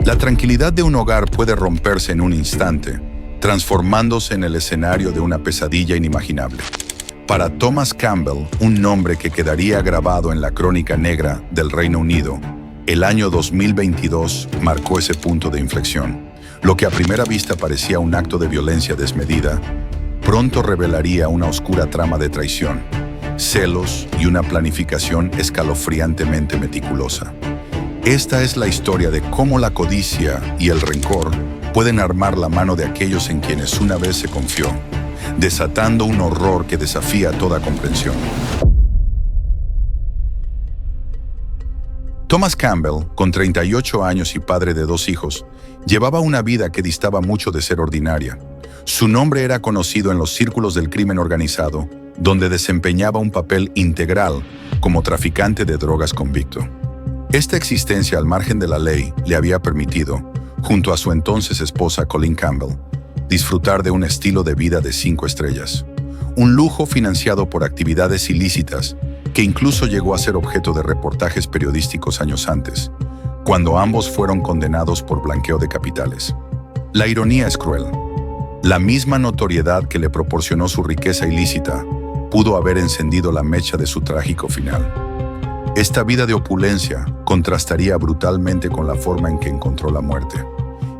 La tranquilidad de un hogar puede romperse en un instante, transformándose en el escenario de una pesadilla inimaginable. Para Thomas Campbell, un nombre que quedaría grabado en la crónica negra del Reino Unido, el año 2022 marcó ese punto de inflexión. Lo que a primera vista parecía un acto de violencia desmedida, pronto revelaría una oscura trama de traición, celos y una planificación escalofriantemente meticulosa. Esta es la historia de cómo la codicia y el rencor pueden armar la mano de aquellos en quienes una vez se confió, desatando un horror que desafía toda comprensión. Thomas Campbell, con 38 años y padre de 2 hijos, llevaba una vida que distaba mucho de ser ordinaria. Su nombre era conocido en los círculos del crimen organizado, donde desempeñaba un papel integral como traficante de drogas convicto. Esta existencia al margen de la ley le había permitido, junto a su entonces esposa Colleen Campbell, disfrutar de un estilo de vida de 5 estrellas. Un lujo financiado por actividades ilícitas que incluso llegó a ser objeto de reportajes periodísticos años antes, cuando ambos fueron condenados por blanqueo de capitales. La ironía es cruel. La misma notoriedad que le proporcionó su riqueza ilícita pudo haber encendido la mecha de su trágico final. Esta vida de opulencia contrastaría brutalmente con la forma en que encontró la muerte,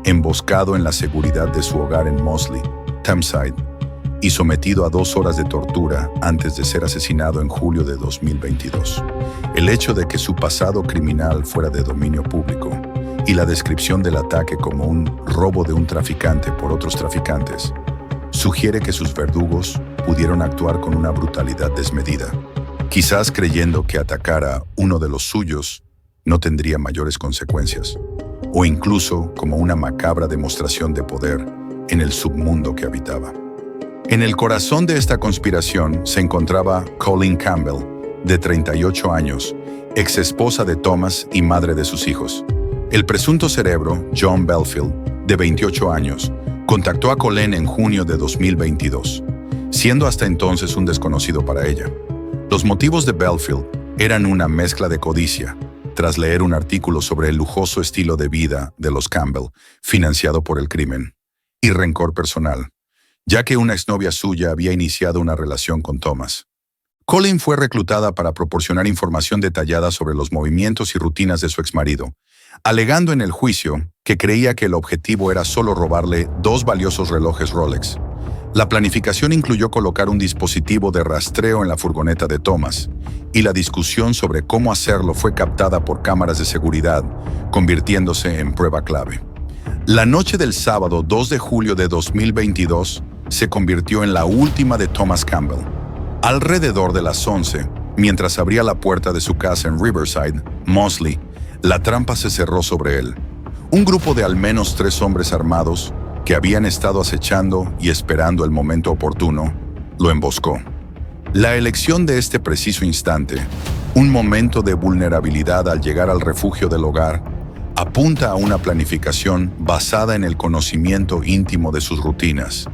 emboscado en la seguridad de su hogar en Moseley, Thameside, y sometido a 2 horas de tortura antes de ser asesinado en julio de 2022. El hecho de que su pasado criminal fuera de dominio público y la descripción del ataque como un robo de un traficante por otros traficantes sugiere que sus verdugos pudieron actuar con una brutalidad desmedida, quizás creyendo que atacar a uno de los suyos no tendría mayores consecuencias, o incluso como una macabra demostración de poder en el submundo que habitaba. En el corazón de esta conspiración se encontraba Colleen Campbell, de 38 años, ex esposa de Thomas y madre de sus hijos. El presunto cerebro, John Belfield, de 28 años, contactó a Colleen en junio de 2022, siendo hasta entonces un desconocido para ella. Los motivos de Belfield eran una mezcla de codicia, tras leer un artículo sobre el lujoso estilo de vida de los Campbell, financiado por el crimen, y rencor personal, ya que una exnovia suya había iniciado una relación con Thomas. Colleen fue reclutada para proporcionar información detallada sobre los movimientos y rutinas de su exmarido, alegando en el juicio que creía que el objetivo era solo robarle 2 valiosos relojes Rolex. La planificación incluyó colocar un dispositivo de rastreo en la furgoneta de Thomas, y la discusión sobre cómo hacerlo fue captada por cámaras de seguridad, convirtiéndose en prueba clave. La noche del sábado 2 de julio de 2022 se convirtió en la última de Thomas Campbell. Alrededor de las 11, mientras abría la puerta de su casa en Riverside, Moseley, la trampa se cerró sobre él. Un grupo de al menos 3 hombres armados, que habían estado acechando y esperando el momento oportuno, lo emboscó. La elección de este preciso instante, un momento de vulnerabilidad al llegar al refugio del hogar, apunta a una planificación basada en el conocimiento íntimo de sus rutinas,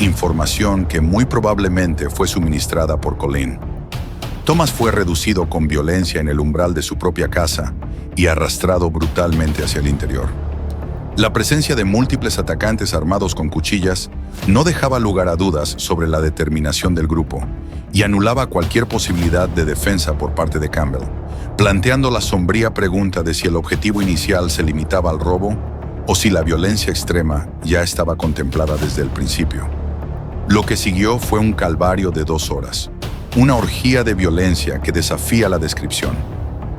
información que muy probablemente fue suministrada por Colleen. Thomas fue reducido con violencia en el umbral de su propia casa y arrastrado brutalmente hacia el interior. La presencia de múltiples atacantes armados con cuchillas no dejaba lugar a dudas sobre la determinación del grupo y anulaba cualquier posibilidad de defensa por parte de Campbell, planteando la sombría pregunta de si el objetivo inicial se limitaba al robo o si la violencia extrema ya estaba contemplada desde el principio. Lo que siguió fue un calvario de 2 horas, una orgía de violencia que desafía la descripción.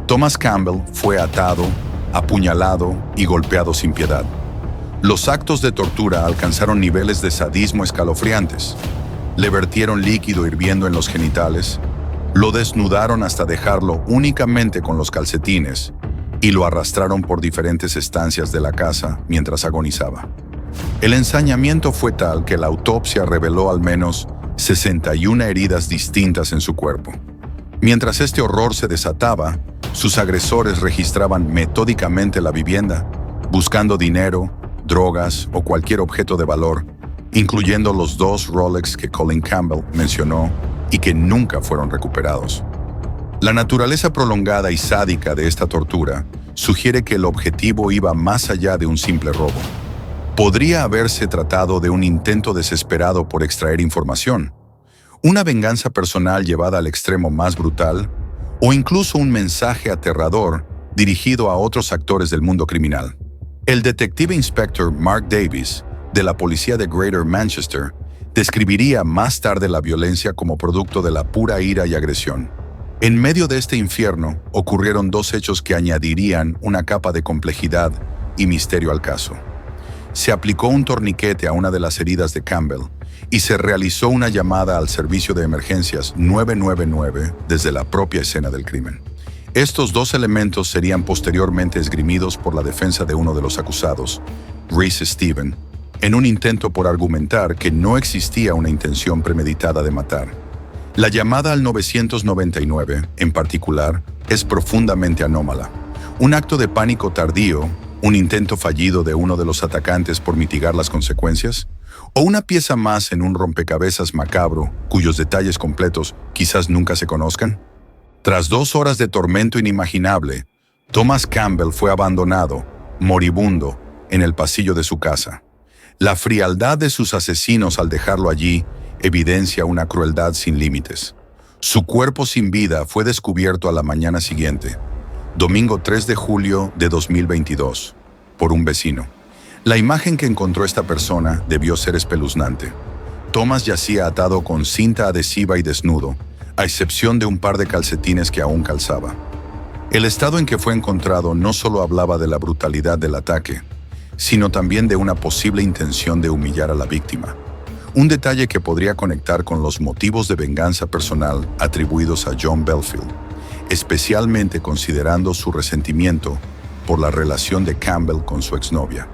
Thomas Campbell fue atado, apuñalado y golpeado sin piedad. Los actos de tortura alcanzaron niveles de sadismo escalofriantes. Le vertieron líquido hirviendo en los genitales, lo desnudaron hasta dejarlo únicamente con los calcetines y lo arrastraron por diferentes estancias de la casa mientras agonizaba. El ensañamiento fue tal que la autopsia reveló al menos 61 heridas distintas en su cuerpo. Mientras este horror se desataba, sus agresores registraban metódicamente la vivienda, buscando dinero, drogas o cualquier objeto de valor, incluyendo los 2 Rolex que Colleen Campbell mencionó y que nunca fueron recuperados. La naturaleza prolongada y sádica de esta tortura sugiere que el objetivo iba más allá de un simple robo. Podría haberse tratado de un intento desesperado por extraer información, una venganza personal llevada al extremo más brutal, o incluso un mensaje aterrador dirigido a otros actores del mundo criminal. El detective inspector Mark Davis, de la policía de Greater Manchester, describiría más tarde la violencia como producto de la pura ira y agresión. En medio de este infierno ocurrieron dos hechos que añadirían una capa de complejidad y misterio al caso. Se aplicó un torniquete a una de las heridas de Campbell y se realizó una llamada al servicio de emergencias 999 desde la propia escena del crimen. Estos dos elementos serían posteriormente esgrimidos por la defensa de uno de los acusados, Reese Stephen, en un intento por argumentar que no existía una intención premeditada de matar. La llamada al 999, en particular, es profundamente anómala. Un acto de pánico tardío, un intento fallido de uno de los atacantes por mitigar las consecuencias, o una pieza más en un rompecabezas macabro cuyos detalles completos quizás nunca se conozcan. Tras 2 horas de tormento inimaginable, Thomas Campbell fue abandonado, moribundo, en el pasillo de su casa. La frialdad de sus asesinos al dejarlo allí evidencia una crueldad sin límites. Su cuerpo sin vida fue descubierto a la mañana siguiente, domingo 3 de julio de 2022, por un vecino. La imagen que encontró esta persona debió ser espeluznante. Thomas yacía atado con cinta adhesiva y desnudo, a excepción de un par de calcetines que aún calzaba. El estado en que fue encontrado no solo hablaba de la brutalidad del ataque, sino también de una posible intención de humillar a la víctima. Un detalle que podría conectar con los motivos de venganza personal atribuidos a John Belfield, especialmente considerando su resentimiento por la relación de Campbell con su exnovia.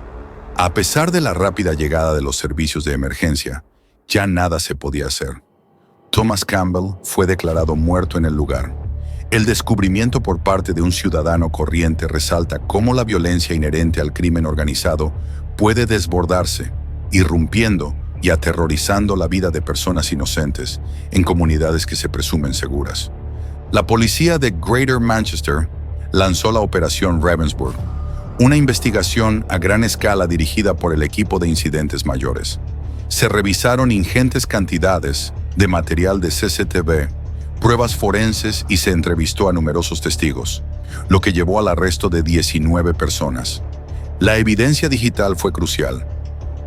A pesar de la rápida llegada de los servicios de emergencia, ya nada se podía hacer. Thomas Campbell fue declarado muerto en el lugar. El descubrimiento por parte de un ciudadano corriente resalta cómo la violencia inherente al crimen organizado puede desbordarse, irrumpiendo y aterrorizando la vida de personas inocentes en comunidades que se presumen seguras. La policía de Greater Manchester lanzó la Operación Ravensburg, una investigación a gran escala dirigida por el equipo de incidentes mayores. Se revisaron ingentes cantidades de material de CCTV, pruebas forenses y se entrevistó a numerosos testigos, lo que llevó al arresto de 19 personas. La evidencia digital fue crucial.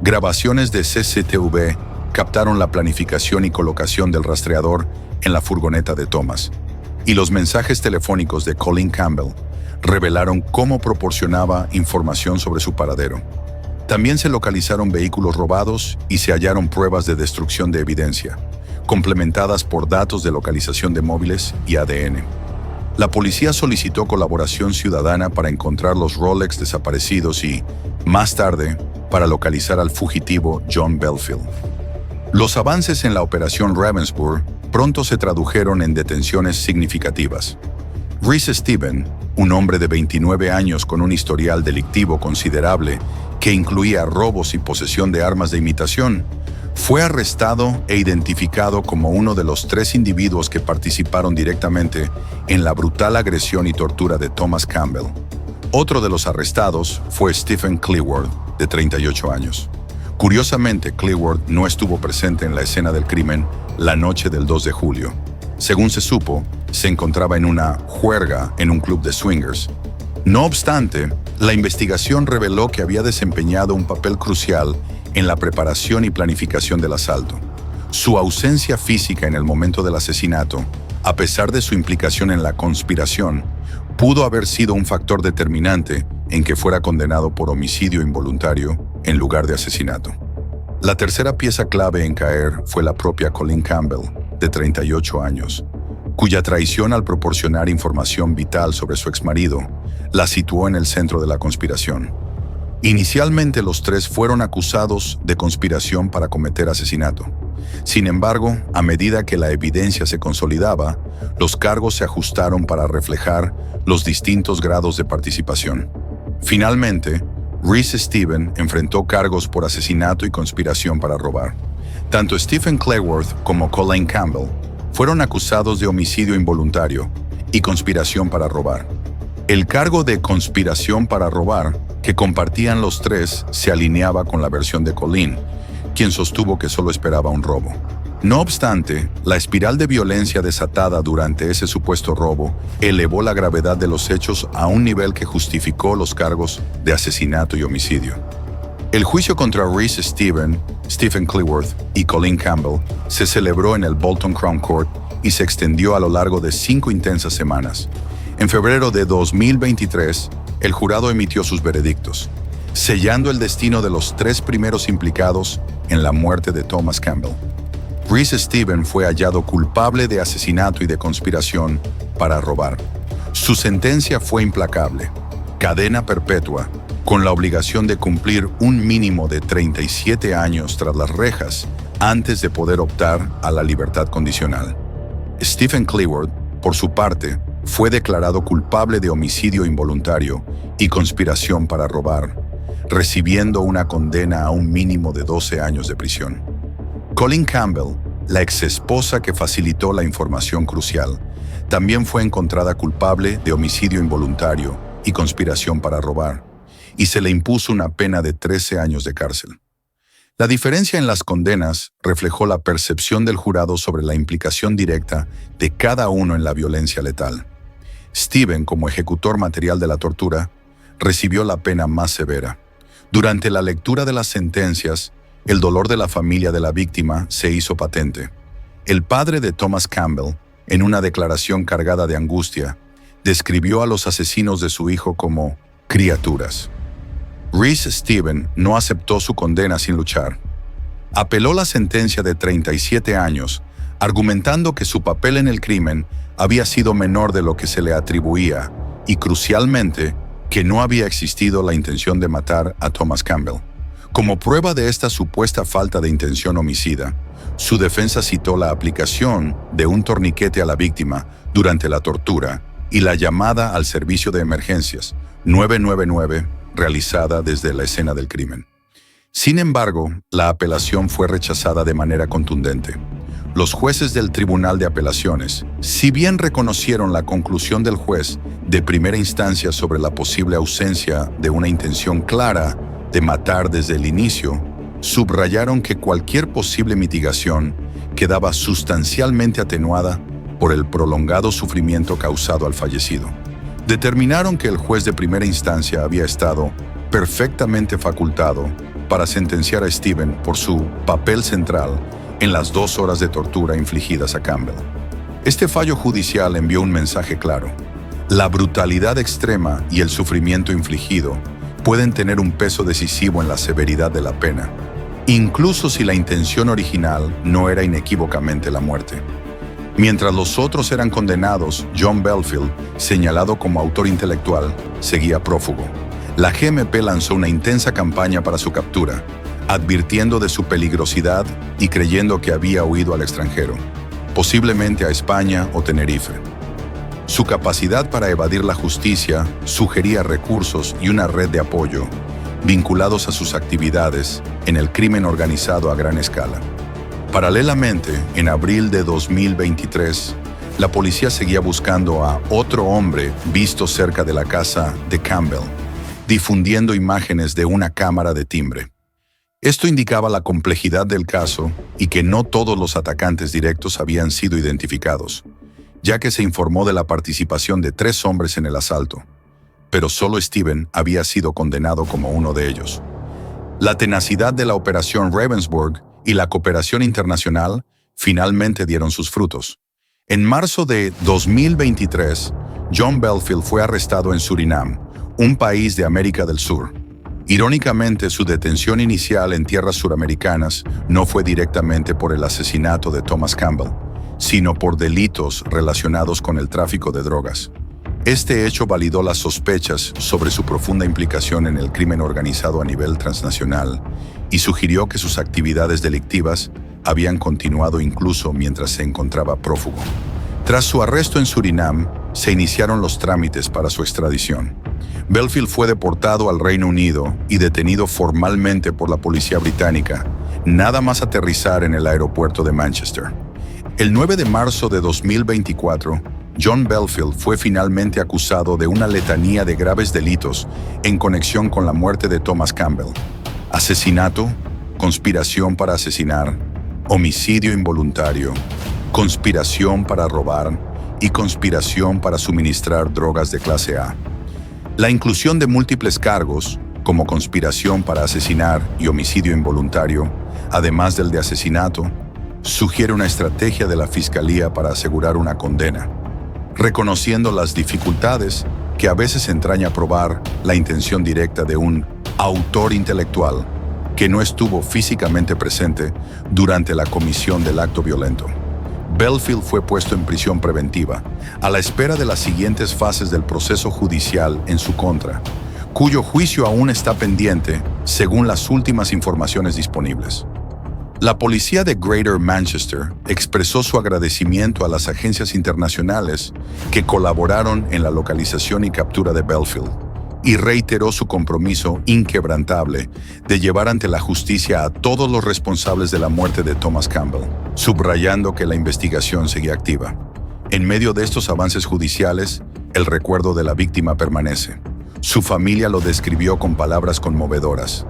Grabaciones de CCTV captaron la planificación y colocación del rastreador en la furgoneta de Thomas, y los mensajes telefónicos de Colin Campbell revelaron cómo proporcionaba información sobre su paradero. También se localizaron vehículos robados y se hallaron pruebas de destrucción de evidencia, complementadas por datos de localización de móviles y ADN. La policía solicitó colaboración ciudadana para encontrar los Rolex desaparecidos y, más tarde, para localizar al fugitivo John Belfield. Los avances en la Operación Ravensburg pronto se tradujeron en detenciones significativas. Reese Stephen, un hombre de 29 años con un historial delictivo considerable que incluía robos y posesión de armas de imitación, fue arrestado e identificado como uno de los 3 individuos que participaron directamente en la brutal agresión y tortura de Thomas Campbell. Otro de los arrestados fue Stephen Cleworth, de 38 años. Curiosamente, Cleworth no estuvo presente en la escena del crimen la noche del 2 de julio. Según se supo, se encontraba en una juerga en un club de swingers. No obstante, la investigación reveló que había desempeñado un papel crucial en la preparación y planificación del asalto. Su ausencia física en el momento del asesinato, a pesar de su implicación en la conspiración, pudo haber sido un factor determinante en que fuera condenado por homicidio involuntario en lugar de asesinato. La tercera pieza clave en caer fue la propia Colin Campbell, de 38 años, cuya traición al proporcionar información vital sobre su exmarido la situó en el centro de la conspiración. Inicialmente los 3 fueron acusados de conspiración para cometer asesinato. Sin embargo, a medida que la evidencia se consolidaba, los cargos se ajustaron para reflejar los distintos grados de participación. Finalmente, Reese Stephen enfrentó cargos por asesinato y conspiración para robar. Tanto Stephen Cleworth como Colin Campbell fueron acusados de homicidio involuntario y conspiración para robar. El cargo de conspiración para robar que compartían los tres se alineaba con la versión de Colleen, quien sostuvo que solo esperaba un robo. No obstante, la espiral de violencia desatada durante ese supuesto robo elevó la gravedad de los hechos a un nivel que justificó los cargos de asesinato y homicidio. El juicio contra Reese Stephen Cleworth y Colleen Campbell se celebró en el Bolton Crown Court y se extendió a lo largo de 5 intensas semanas. En febrero de 2023, el jurado emitió sus veredictos, sellando el destino de los 3 primeros implicados en la muerte de Thomas Campbell. Reese Stephen fue hallado culpable de asesinato y de conspiración para robar. Su sentencia fue implacable: cadena perpetua, con la obligación de cumplir un mínimo de 37 años tras las rejas antes de poder optar a la libertad condicional. Stephen Cleworth, por su parte, fue declarado culpable de homicidio involuntario y conspiración para robar, recibiendo una condena a un mínimo de 12 años de prisión. Colleen Campbell, la exesposa que facilitó la información crucial, también fue encontrada culpable de homicidio involuntario y conspiración para robar, y se le impuso una pena de 13 años de cárcel. La diferencia en las condenas reflejó la percepción del jurado sobre la implicación directa de cada uno en la violencia letal. Stephen, como ejecutor material de la tortura, recibió la pena más severa. Durante la lectura de las sentencias, el dolor de la familia de la víctima se hizo patente. El padre de Thomas Campbell, en una declaración cargada de angustia, describió a los asesinos de su hijo como criaturas. Reese Stephen no aceptó su condena sin luchar. Apeló la sentencia de 37 años, argumentando que su papel en el crimen había sido menor de lo que se le atribuía y, crucialmente, que no había existido la intención de matar a Thomas Campbell. Como prueba de esta supuesta falta de intención homicida, su defensa citó la aplicación de un torniquete a la víctima durante la tortura y la llamada al servicio de emergencias 999 realizada desde la escena del crimen. Sin embargo, la apelación fue rechazada de manera contundente. Los jueces del Tribunal de Apelaciones, si bien reconocieron la conclusión del juez de primera instancia sobre la posible ausencia de una intención clara de matar desde el inicio, subrayaron que cualquier posible mitigación quedaba sustancialmente atenuada por el prolongado sufrimiento causado al fallecido. Determinaron que el juez de primera instancia había estado perfectamente facultado para sentenciar a Stephen por su papel central en las 2 horas de tortura infligidas a Campbell. Este fallo judicial envió un mensaje claro: la brutalidad extrema y el sufrimiento infligido pueden tener un peso decisivo en la severidad de la pena, incluso si la intención original no era inequívocamente la muerte. Mientras los otros eran condenados, John Belfield, señalado como autor intelectual, seguía prófugo. La GMP lanzó una intensa campaña para su captura, advirtiendo de su peligrosidad y creyendo que había huido al extranjero, posiblemente a España o Tenerife. Su capacidad para evadir la justicia sugería recursos y una red de apoyo vinculados a sus actividades en el crimen organizado a gran escala. Paralelamente, en abril de 2023, la policía seguía buscando a otro hombre visto cerca de la casa de Campbell, difundiendo imágenes de una cámara de timbre. Esto indicaba la complejidad del caso y que no todos los atacantes directos habían sido identificados, ya que se informó de la participación de 3 hombres en el asalto, pero solo Stephen había sido condenado como uno de ellos. La tenacidad de la Operación Ravensburg y la cooperación internacional finalmente dieron sus frutos. En marzo de 2023, John Belfield fue arrestado en Surinam, un país de América del Sur. Irónicamente, su detención inicial en tierras suramericanas no fue directamente por el asesinato de Thomas Campbell, sino por delitos relacionados con el tráfico de drogas. Este hecho validó las sospechas sobre su profunda implicación en el crimen organizado a nivel transnacional y sugirió que sus actividades delictivas habían continuado incluso mientras se encontraba prófugo. Tras su arresto en Surinam, se iniciaron los trámites para su extradición. Belfield fue deportado al Reino Unido y detenido formalmente por la policía británica, nada más aterrizar en el aeropuerto de Manchester. El 9 de marzo de 2024, John Belfield fue finalmente acusado de una letanía de graves delitos en conexión con la muerte de Thomas Campbell: asesinato, conspiración para asesinar, homicidio involuntario, conspiración para robar y conspiración para suministrar drogas de clase A. La inclusión de múltiples cargos, como conspiración para asesinar y homicidio involuntario, además del de asesinato, sugiere una estrategia de la Fiscalía para asegurar una condena, reconociendo las dificultades que a veces entraña probar la intención directa de un autor intelectual que no estuvo físicamente presente durante la comisión del acto violento. Belfield fue puesto en prisión preventiva, a la espera de las siguientes fases del proceso judicial en su contra, cuyo juicio aún está pendiente según las últimas informaciones disponibles. La policía de Greater Manchester expresó su agradecimiento a las agencias internacionales que colaboraron en la localización y captura de Belfield, y reiteró su compromiso inquebrantable de llevar ante la justicia a todos los responsables de la muerte de Thomas Campbell, subrayando que la investigación seguía activa. En medio de estos avances judiciales, el recuerdo de la víctima permanece. Su familia lo describió con palabras conmovedoras.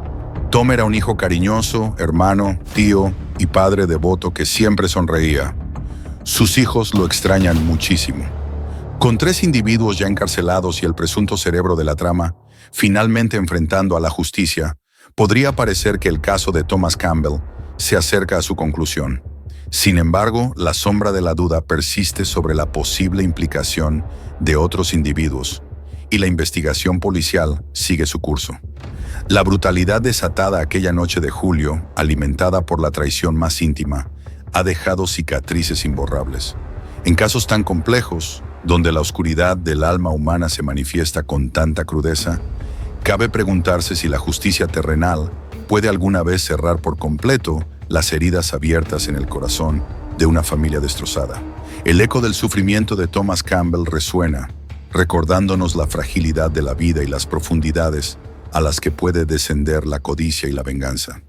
Tom era un hijo cariñoso, hermano, tío y padre devoto que siempre sonreía. Sus hijos lo extrañan muchísimo. Con 3 individuos ya encarcelados y el presunto cerebro de la trama finalmente enfrentando a la justicia, podría parecer que el caso de Thomas Campbell se acerca a su conclusión. Sin embargo, la sombra de la duda persiste sobre la posible implicación de otros individuos, y la investigación policial sigue su curso. La brutalidad desatada aquella noche de julio, alimentada por la traición más íntima, ha dejado cicatrices imborrables. En casos tan complejos, donde la oscuridad del alma humana se manifiesta con tanta crudeza, cabe preguntarse si la justicia terrenal puede alguna vez cerrar por completo las heridas abiertas en el corazón de una familia destrozada. El eco del sufrimiento de Thomas Campbell resuena, recordándonos la fragilidad de la vida y las profundidades a las que puede descender la codicia y la venganza.